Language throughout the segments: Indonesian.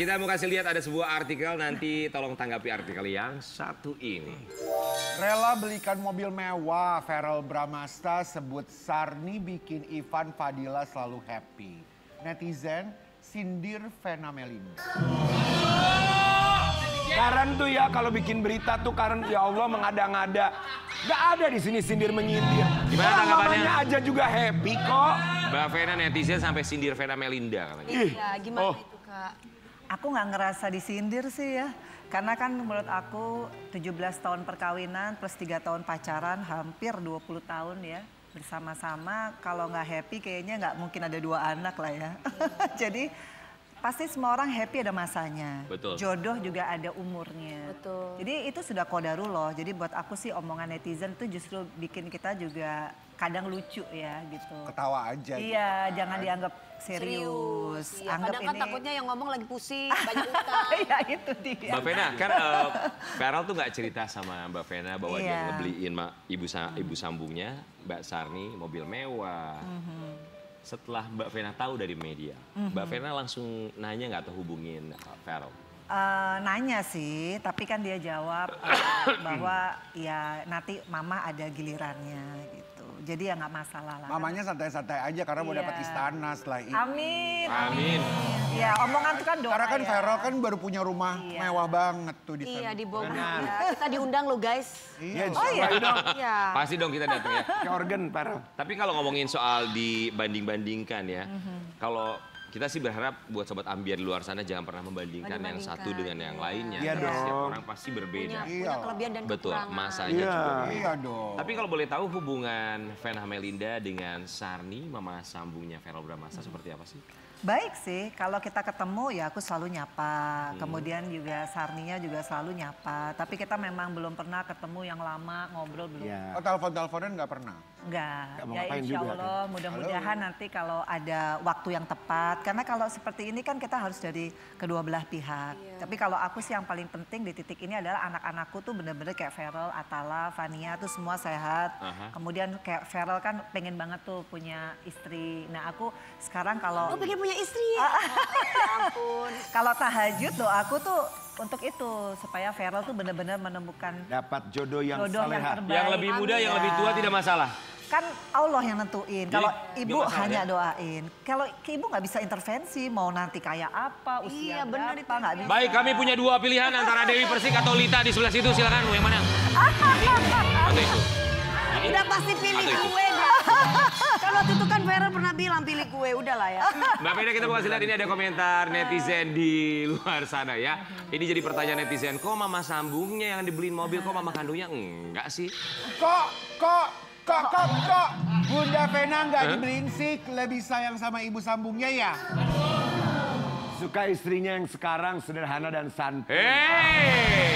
kita mau kasih lihat ada sebuah artikel, nanti tolong tanggapi artikel yang satu ini. Rela belikan mobil mewah, Verrell Bramasta sebut Sarni bikin Ivan Fadila selalu happy. Netizen sindir Vena Melinda. Karen tuh ya kalau bikin berita tuh Karen ya Allah mengada-ngada. Gak ada di sini sindir menyindir. Gimana tanggapannya? Namanya aja juga happy kok. Mbak Vena netizen sampai sindir Vena Melinda katanya. Iya, gimana itu Kak? Aku nggak ngerasa disindir sih ya. Karena kan menurut aku 17 tahun perkawinan plus 3 tahun pacaran hampir 20 tahun ya. Bersama-sama kalau nggak happy kayaknya nggak mungkin ada 2 anak lah ya. Jadi pasti semua orang happy ada masanya. Betul. Jodoh juga ada umurnya. Betul. Jadi itu sudah qadarullah. Jadi buat aku sih omongan netizen itu justru bikin kita juga kadang lucu ya gitu. Ketawa aja. Iya, jangan dianggap serius. Iya, Anggap kadang kan ini takutnya yang ngomong lagi pusing, banyak utang. Iya itu dia. Mbak Vena, kan Verrell tuh nggak cerita sama Mbak Vena bahwa dia Iya. ngebeliin ibu sambungnya, Mbak Sarni, mobil mewah. Setelah Mbak Vena tahu dari media, Mbak Vena langsung nanya nggak atau hubungin Verrell? Nanya sih, tapi kan dia jawab bahwa ya nanti mama ada gilirannya gitu. Jadi ya nggak masalah lah. Mamanya santai-santai aja karena mau Iya. dapat istana setelah itu. Amin. Amin. Ya omongan itu kan doa Karena kan ya. Verrell kan baru punya rumah Iya. mewah banget tuh di Iya sana. di Bogor ya. Kita diundang loh guys. Iya. Oh iya. Iya. Pasti dong kita datang ya. Ke organ parah. Tapi kalau ngomongin soal dibanding-bandingkan ya, kalau kita sih berharap buat sobat ambiar di luar sana jangan pernah membandingkan yang satu dengan yang lainnya. Iya Karena dong. Setiap orang pasti berbeda. Punya kelebihan dan Betul, kekurangan. masanya Iya. juga berbeda. Iya dong. Tapi kalau boleh tahu hubungan Vena Melinda dengan Sarni, mama sambungnya Verrell Bramasta seperti apa sih? Baik sih, kalau kita ketemu ya aku selalu nyapa. Kemudian juga Sarninya juga selalu nyapa. Tapi kita memang belum pernah ketemu yang lama, ngobrol belum. Iya. Oh telepon-teleponan nggak pernah? Enggak, Nggak mau ya ngapain insya juga, Allah mudah-mudahan nanti kalau ada waktu yang tepat. Karena kalau seperti ini kan kita harus dari kedua belah pihak. Tapi kalau aku sih yang paling penting di titik ini adalah anak-anakku tuh bener-bener kayak Verrell, Atala, Vania tuh semua sehat. Kemudian kayak Verrell kan pengen banget tuh punya istri. Nah aku sekarang kalau... Oh pengen punya istri ya? Ya ampun. Kalau tahajud doaku tuh untuk itu. Supaya Verrell tuh bener-bener menemukan Dapat jodoh yang jodoh yang saleha. terbaik. Yang lebih muda, yang lebih tua tidak masalah. Kan Allah yang nentuin. Kalau Jadi, ibu nggak masalah hanya ya? doain. Kalau ibu nggak bisa intervensi, mau nanti kayak apa, Iya, usia benar berapa, itu. nggak bisa. Baik, kami punya 2 pilihan antara Dewi Persik atau Lita di sebelah situ. Silakan, mau yang mana? Atau itu? Udah pasti pilih Atau itu? gue dah. Kan waktu itu kan Vera pernah bilang pilih gue, udahlah ya. Mbak Vena, kita mau kasih lihat ini ada komentar netizen di luar sana ya. Ini jadi pertanyaan netizen, kok mama sambungnya yang dibeliin mobil, kok mama kandungnya enggak sih? Kok Bunda Vena nggak dibeliin sih lebih sayang sama ibu sambungnya ya? Suka istrinya yang sekarang sederhana dan santun.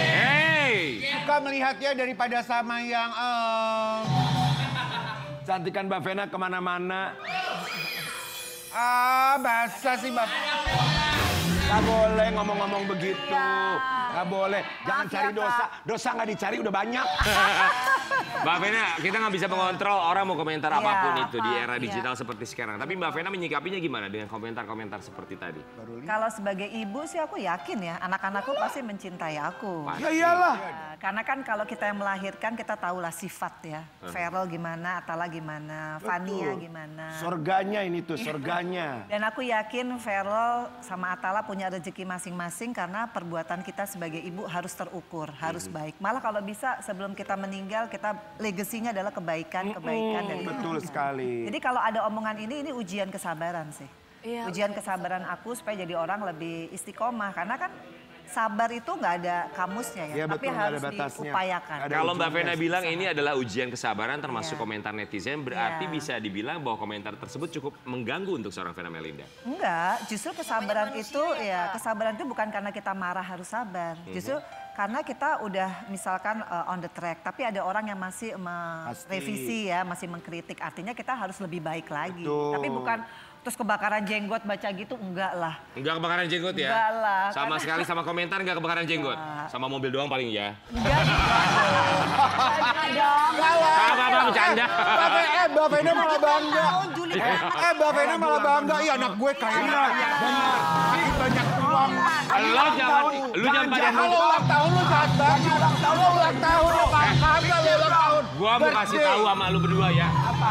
Hey! Suka melihatnya daripada sama yang Cantikan Mbak Vena kemana-mana. Basa sih Mbak. Gak boleh ngomong-ngomong begitu. Gak boleh. Jangan Maaf cari ya, dosa. Dosa gak dicari udah banyak. Mbak Vena, kita nggak bisa mengontrol orang mau komentar Iya, apapun itu di apa, era iya. digital seperti sekarang. Tapi Mbak Vena menyikapinya gimana dengan komentar-komentar seperti tadi? Kalau sebagai ibu sih aku yakin ya, anak-anakku pasti mencintai aku. Ya iyalah. Ya, karena kan kalau kita yang melahirkan kita tahulah sifat ya. Verrell gimana, Atala gimana, Vania gimana. Surganya ini tuh, surganya. Dan aku yakin Verrell sama Atala punya rezeki masing-masing karena perbuatan kita sebagai ibu harus terukur, harus baik. Malah kalau bisa sebelum kita meninggal kita legasinya adalah kebaikan dari Betul keluarga. sekali. Jadi kalau ada omongan ini ujian kesabaran sih. Iya, Ujian kesabaran aku supaya jadi orang lebih istiqomah. Karena kan sabar itu nggak ada kamusnya ya, Iya, tapi betul, nggak ada harus batasnya. diupayakan. Ada Kalau Mbak ujungnya. Vena bilang ini adalah ujian kesabaran termasuk Iya. komentar netizen, berarti Iya. bisa dibilang bahwa komentar tersebut cukup mengganggu untuk seorang Vena Melinda. Enggak, justru kesabaran Namanya itu manusia ya, Kak. kesabaran itu bukan karena kita marah harus sabar. Justru karena kita udah misalkan on the track, tapi ada orang yang masih Pasti. merevisi ya, masih mengkritik. Artinya kita harus lebih baik lagi. Betul. Tapi bukan terus kebakaran jenggot baca gitu, enggak lah. Enggak kebakaran jenggot ya? Enggak lah, Sama karena- sekali sama komentar enggak kebakaran jenggot? Sama mobil doang paling ya? Enggak dong. Apa bercanda? Mbak Vena malah bangga. Mbak Vena malah bangga. Iya anak gue kayaknya. Benar. Makin banyak uang. dong. Lu jangan pada Kalau ulang tahun lu jahat banget. Kalau ulang tahun lu paham gak lu ulang tahun? Gua mau kasih tahu sama lu berdua ya.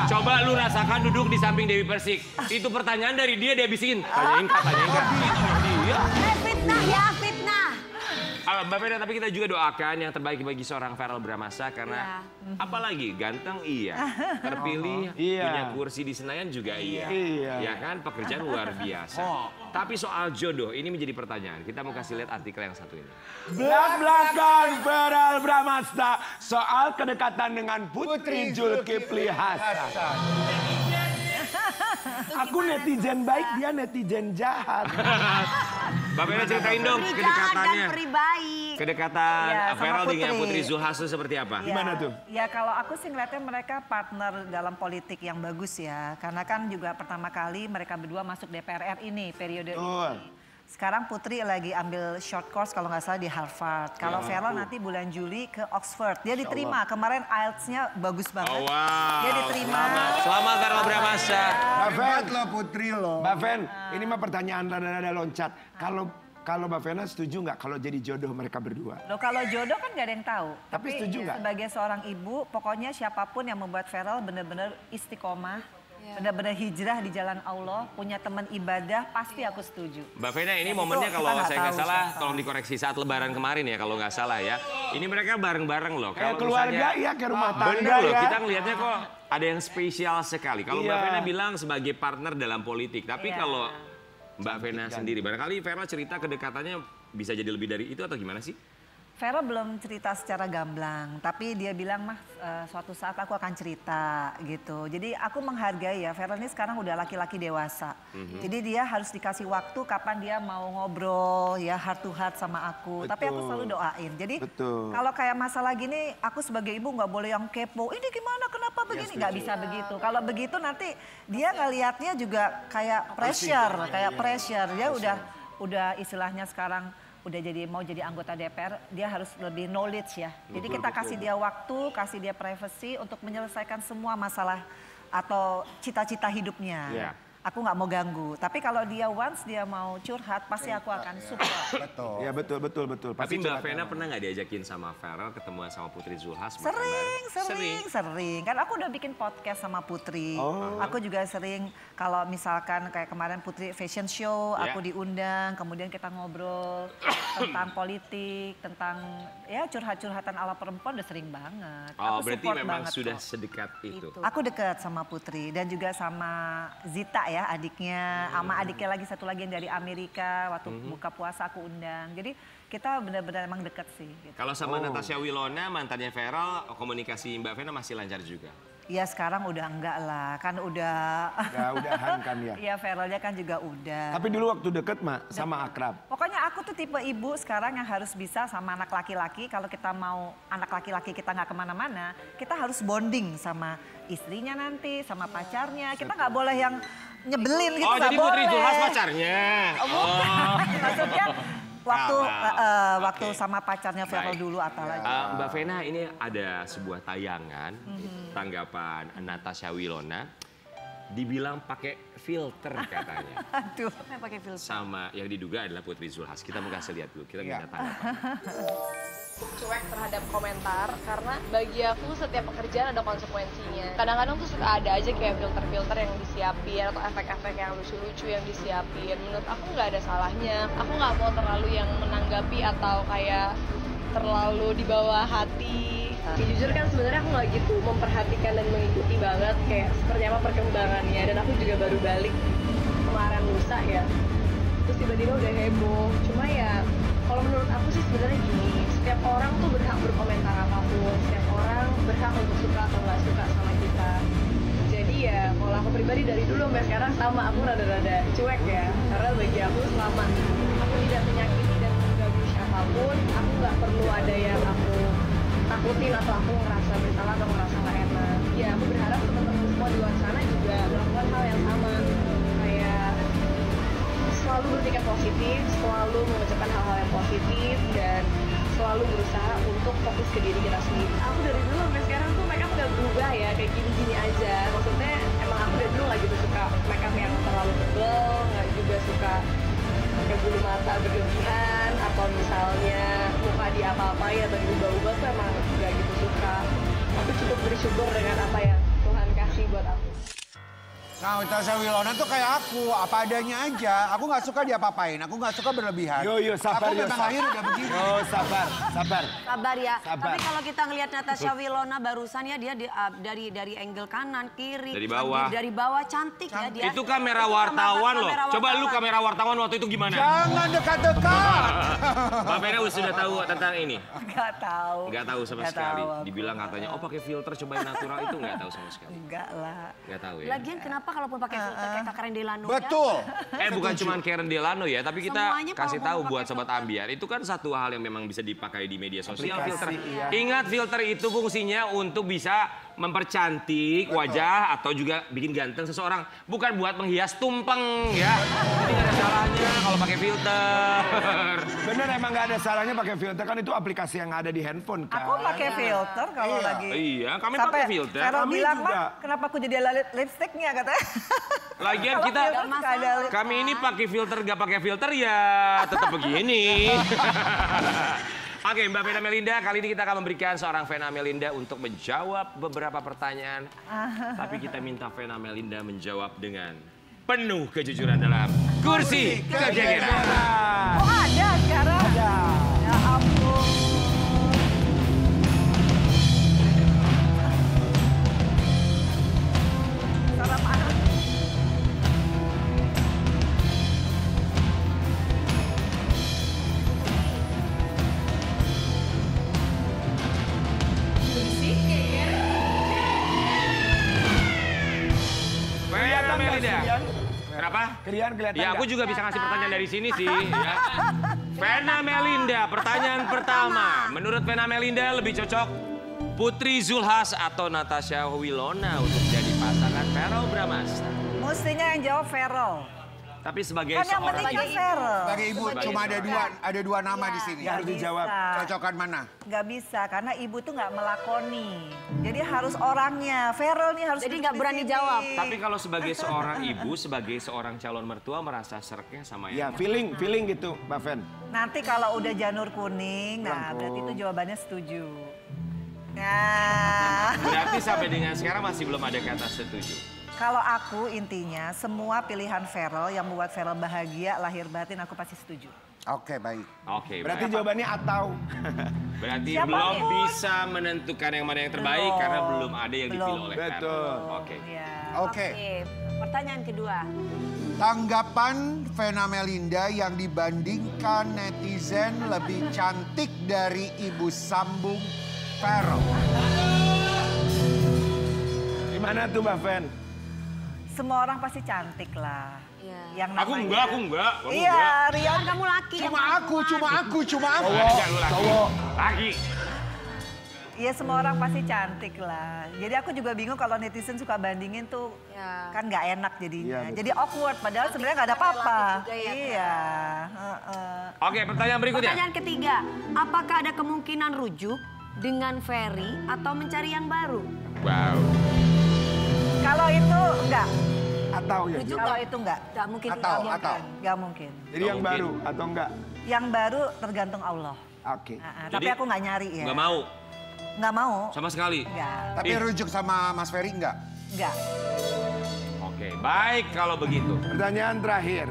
Coba lu rasakan duduk di samping Dewi Persik. Itu pertanyaan dari dia bisikin. Tanyain Kak. Dia. Fitnah ya, fitnah. Mbak Fena, tapi kita juga doakan yang terbaik bagi seorang Verrell Bramasta karena apalagi ganteng iya, terpilih, punya kursi di Senayan juga iya. Ya kan, pekerjaan luar biasa. Tapi soal jodoh ini menjadi pertanyaan. Kita mau kasih lihat artikel yang satu ini. Belak-belakan Verrell Bramasta soal kedekatan dengan Putri Zulkifli Hasan. Aku netizen baik, dia netizen jahat. Mbak Fena ceritain dong Peri jahat kedekatannya. dan peri baik. Kedekatan Ya, sama Verrell dengan Putri. Putri Zulhas itu seperti apa? Gimana tuh? Ya kalau aku sih ngeliatnya mereka partner dalam politik yang bagus ya. Karena kan juga pertama kali mereka berdua masuk DPR RI ini periode ini. Sekarang Putri lagi ambil short course kalau nggak salah di Harvard. Kalau Verrell nanti bulan Juli ke Oxford. Dia diterima. Kemarin IELTS-nya bagus banget. Oh, wow. Dia diterima. Selamat Verrell Bramasta. Mbak Fen, Hebat lo Putri lo. Mbak Fen, ini mah pertanyaan rada-rada loncat. Kalau Mbak Fena setuju nggak kalau jadi jodoh mereka berdua? Loh kalau jodoh kan nggak ada yang tahu. Tapi setuju nggak? Sebagai seorang ibu, pokoknya siapapun yang membuat Verrell benar-benar istiqomah. Benar-benar hijrah di jalan Allah, punya teman ibadah, pasti aku setuju. Mbak Fena, ini Itu momennya kita kalau nggak saya nggak tahu salah, siapa. tolong dikoreksi saat Lebaran kemarin ya kalau nggak salah ya. Ini mereka bareng-bareng loh. Kayak Kalau keluarga misalnya- ya, kayak rumah tangga Bener loh, ya. kita ngelihatnya kok ada yang spesial sekali. Kalau Mbak Iya. Fena bilang sebagai partner dalam politik, tapi Iya. kalau Mbak Fena sendiri, barangkali Verrell cerita kedekatannya bisa jadi lebih dari itu atau gimana sih? Verrell belum cerita secara gamblang, tapi dia bilang mah suatu saat aku akan cerita gitu. Jadi aku menghargai ya, Verrell ini sekarang udah laki-laki dewasa. Jadi dia harus dikasih waktu kapan dia mau ngobrol ya heart to heart sama aku. Tapi aku selalu doain. Jadi kalau kayak masalah gini, aku sebagai ibu nggak boleh yang kepo. Ini gimana, kenapa begini? Nggak bisa begitu. Kalau begitu nanti dia ngelihatnya juga kayak pressure. Dia udah istilahnya sekarang udah mau jadi anggota DPR, dia harus lebih knowledge ya. Jadi kita kasih dia waktu, kasih dia privacy untuk menyelesaikan semua masalah atau cita-cita hidupnya. Iya. Aku nggak mau ganggu. Tapi kalau dia once dia mau curhat, pasti aku akan support. Betul. Ya betul. Tapi Mbak Fena pernah nggak diajakin sama Verrell ketemuan sama Putri Zulhas? makan Sering. Kan aku udah bikin podcast sama Putri. Aku juga sering kalau misalkan kayak kemarin Putri fashion show, aku diundang, kemudian kita ngobrol tentang politik, tentang ya curhat-curhatan ala perempuan udah sering banget. Oh, Aku berarti support memang banget sudah kok. sedekat itu. Aku dekat sama Putri dan juga sama Zita ya adiknya, sama adiknya lagi satu lagi yang dari Amerika. Waktu buka puasa aku undang. Jadi kita benar-benar emang dekat sih. Gitu. Kalau sama Natasha Wilona, mantannya Verrell, komunikasi Mbak Fena masih lancar juga? Ya sekarang udah enggak lah, kan udah. Ya udahan kan ya. Iya Verrellnya kan juga udah. Tapi dulu waktu deket mah sama akrab. Pokoknya aku tuh tipe ibu sekarang yang harus bisa sama anak laki-laki. Kalau kita mau anak laki-laki kita nggak kemana-mana, kita harus bonding sama istrinya nanti, sama pacarnya. Kita nggak boleh yang nyebelin gitu, Oh, nggak jadi boleh. Putri Zulhas pacarnya? Maksudnya waktu Wow. waktu sama pacarnya Verrell Baik. dulu atau lagi. Mbak Fena, ini ada sebuah tayangan, tanggapan Natasha Wilona, dibilang pakai filter katanya. Aduh. Pakai filter. Sama yang diduga adalah Putri Zulhas. Kita mau kasih lihat dulu, kita minta tanggapan. Cuek terhadap komentar karena bagi aku setiap pekerjaan ada konsekuensinya. Kadang-kadang tuh suka ada aja kayak filter-filter yang disiapin atau efek-efek yang lucu-lucu yang disiapin. Menurut aku nggak ada salahnya. Aku nggak mau terlalu yang menanggapi atau kayak terlalu di bawah hati. Ya, jujur kan sebenarnya aku nggak gitu memperhatikan dan mengikuti banget kayak seperti apa perkembangannya. Dan aku juga baru balik kemarin lusa ya. Terus tiba-tiba udah heboh. Cuma ya kalau menurut aku sih sebenarnya gini, setiap orang tuh berhak berkomentar apapun, setiap orang berhak untuk suka atau nggak suka sama kita. Jadi ya kalau aku pribadi dari dulu sampai sekarang sama, aku rada-rada cuek ya. Karena bagi aku selama aku tidak menyakiti dan mengganggu siapapun, aku nggak perlu ada yang aku takutin atau aku ngerasa bersalah atau ngerasa nggak enak. Ya aku berharap teman-teman semua di luar sana juga melakukan hal yang sama. Kayak selalu berpikir positif, selalu mengucapkan hal-hal yang positif, dan selalu berusaha untuk fokus ke diri kita sendiri. Aku dari dulu sampai sekarang tuh make up gak berubah ya, kayak gini-gini aja. Maksudnya emang aku dari dulu gak gitu suka make up yang terlalu tebal, gak juga suka kayak bulu mata berlebihan atau misalnya muka diapa-apain atau diubah-ubah tuh emang gak gitu suka. Aku cukup bersyukur dengan apa yang Tuhan kasih buat aku. Nah, Natasha Wilona tuh kayak aku, apa adanya aja. Aku nggak suka diapa-apain, aku nggak suka berlebihan. Yo, sabar, aku memang lahir udah begini. Yo, sabar. Sabar ya. Sabar. Tapi kalau kita ngelihat Natasha Wilona barusan ya dia dari angle kanan, kiri. Dari bawah. Dari bawah cantik ya dia. Itu kamera wartawan loh. Coba lu kamera wartawan waktu itu gimana? Jangan dekat-dekat. Mbak Vena sudah tahu tentang ini? Nggak tahu. Nggak tahu sama Nggak sekali. tahu. Dibilang katanya, oh pakai filter coba yang natural itu nggak tahu sama sekali. Enggak lah. Nggak tahu ya. Lagian kenapa kalaupun pakai filter kayak Kak Karen Delano ya? Betul. Bukan cuma Karen Delano ya, tapi kita Semuanya kalau kasih mau tahu pakai buat Sobat filter. Ambiar. Itu kan satu hal yang memang bisa dipakai di media sosial. Aplikasi, Filter. iya. Ingat filter itu fungsinya untuk bisa mempercantik wajah atau juga bikin ganteng seseorang. Bukan buat menghias tumpeng ya. Jadi nggak ada salahnya kalau pakai filter. Bener emang nggak ada salahnya pakai filter, kan itu aplikasi yang ada di handphone kan. Aku pakai filter kalau Iya. lagi. Iya, kami Sampai pakai filter. Vero Kami bilang, juga. "Mak, kenapa aku jadi ada lipstiknya?" katanya. Lagian Kalau kita filter suka ada lip- kami ini pakai filter gak pakai filter ya tetap begini. Oke, Mbak Vena Melinda, kali ini kita akan memberikan seorang Vena Melinda untuk menjawab beberapa pertanyaan. Tapi kita minta Vena Melinda menjawab dengan penuh kejujuran dalam kursi kejegeran. Oh ada sekarang? Ada. Ya ampun. Sarap anak. Vena Melinda. Kenapa? Kelihatan Ya, aku nggak? juga bisa ngasih pertanyaan dari sini sih. Ya. Vena Melinda, pertanyaan pertama. Menurut Vena Melinda lebih cocok Putri Zulhas atau Natasha Wilona untuk jadi pasangan Verrell Bramasta. Mestinya yang jawab Vero. Tapi sebagai Kan yang seorang penting kan Vero. Sebagai ibu cuma ada dua nama di sini. Yang harus dijawab. Cocokan mana? Nggak bisa, karena ibu tuh nggak melakoni. Jadi harus orangnya. Vero nih harus Jadi duduk nggak di berani sini. jawab. Tapi kalau sebagai seorang ibu, sebagai seorang calon mertua merasa sereknya sama Ya, yang feeling gitu, Mbak Ven. Nanti kalau udah janur kuning, nah berarti itu jawabannya setuju. Nah, berarti sampai dengan sekarang masih belum ada kata setuju. kalau aku intinya semua pilihan Vero yang membuat Vero bahagia lahir batin aku pasti setuju. Oke, baik. Oke, Berarti baik. jawabannya atau. Berarti Siapapun. belum bisa menentukan yang mana yang terbaik Belum. karena belum ada yang dipilih Belum. oleh Betul. Verrell. Oke. Ya. Oke. Pertanyaan kedua. Tanggapan Vena Melinda yang dibandingkan netizen lebih cantik dari ibu sambung Verrell. Gimana tuh Mbak Ven? Semua orang pasti cantik lah. Iya. Yang Aku namanya- enggak. Iya, Rian. Kan kamu laki. Cuma aku. Enggak, lu laki. Laki. Iya semua orang pasti cantik lah. Jadi aku juga bingung kalau netizen suka bandingin tuh Ya. kan nggak enak jadinya. Iya, betul. Jadi awkward padahal sebenarnya nggak ada apa-apa. Relatif juga ya, Iya. heeh. Oke, pertanyaan berikutnya. Pertanyaan ketiga, apakah ada kemungkinan rujuk dengan Ferry atau mencari yang baru? Wow. Kalau itu enggak. Atau ya? Rujuk Kalau nggak? itu enggak. Nggak mungkin. Atau. nggak mungkin. Nggak mungkin. Jadi yang mungkin. baru atau enggak? Yang baru tergantung Allah. Oke. Tapi Jadi, aku nggak nyari ya. Nggak mau Nggak mau. sama sekali. Nggak. Tapi rujuk sama Mas Ferry enggak? Nggak. Oke, baik kalau begitu. Pertanyaan terakhir.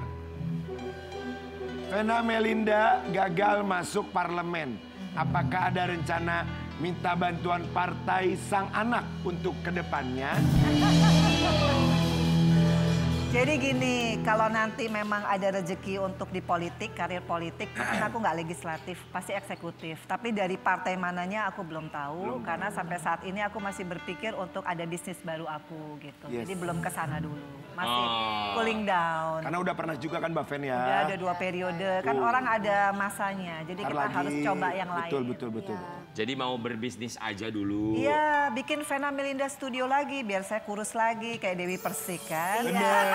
Vena Melinda gagal masuk parlemen. Apakah ada rencana minta bantuan partai sang anak untuk kedepannya? Jadi gini, kalau nanti memang ada rezeki untuk di politik, karir politik, mungkin aku nggak legislatif, pasti eksekutif. Tapi dari partai mananya aku belum tahu, karena sampai saat ini aku masih berpikir untuk ada bisnis baru aku gitu. Yes. Jadi belum ke sana dulu, masih Oh. cooling down. Karena udah pernah juga kan Mbak Ven ya? Udah ada 2 periode, kan orang ada masanya. Jadi Ntar kita lagi. harus coba yang lain. Betul. Jadi mau berbisnis aja dulu. Iya, bikin Vena Melinda studio lagi, biar saya kurus lagi kayak Dewi Persik kan.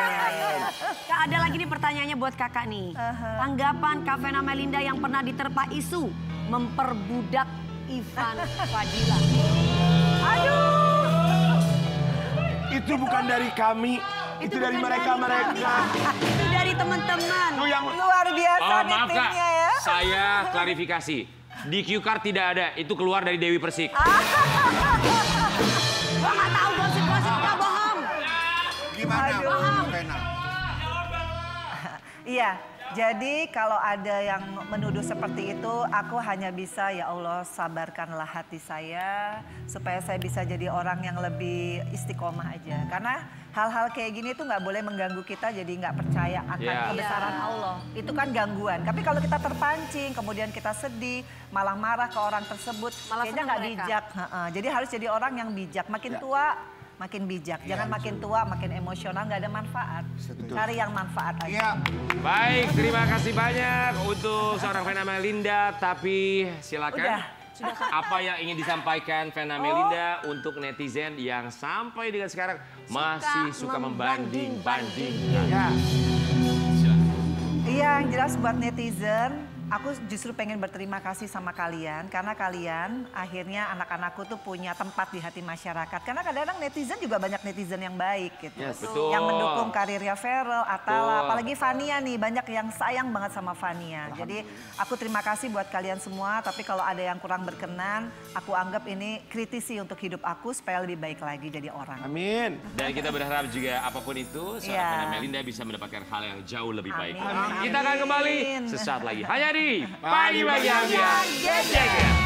Kak, ada lagi nih pertanyaannya buat kakak nih. Tanggapan Kak Vena Melinda yang pernah diterpa isu memperbudak Ivan Fadila. Itu bukan dari kami, itu dari bukan mereka-mereka. Itu dari teman-teman. Luar biasa nih maaf Kak, timnya ya. saya klarifikasi. Di cue card tidak ada, itu keluar dari Dewi Persik. Gua nggak tahu gosip-gosip, nggak bohong. Gimana, Aduh. Vena? Iya, jadi kalau ada yang menuduh seperti itu, aku hanya bisa ya Allah sabarkanlah hati saya supaya saya bisa jadi orang yang lebih istiqomah aja. Karena hal-hal kayak gini tuh nggak boleh mengganggu kita jadi nggak percaya akan kebesaran Allah. Itu kan gangguan. Tapi kalau kita terpancing, kemudian kita sedih, malah marah ke orang tersebut, kayaknya nggak bijak. Jadi harus jadi orang yang bijak. Makin tua makin bijak, jangan makin tua, makin emosional, nggak ada manfaat. Cari yang manfaat aja. Baik, terima kasih banyak untuk seorang Vena Melinda. Tapi silakan, apa yang ingin disampaikan Vena Melinda untuk netizen yang sampai dengan sekarang masih suka membanding-bandingkan? Iya, yang jelas buat netizen, aku justru pengen berterima kasih sama kalian karena kalian akhirnya anak-anakku tuh punya tempat di hati masyarakat. Karena kadang-kadang netizen juga banyak netizen yang baik gitu. Betul. Yang mendukung karirnya Feral, Atala, apalagi Fania nih, banyak yang sayang banget sama Fania. Jadi aku terima kasih buat kalian semua, tapi kalau ada yang kurang berkenan, aku anggap ini kritisi untuk hidup aku supaya lebih baik lagi jadi orang. Amin. Dan kita berharap juga apapun itu, seorang Vena Melinda bisa mendapatkan hal yang jauh lebih baik. Kita akan kembali sesaat lagi. Hanya di Pagi Bahagia.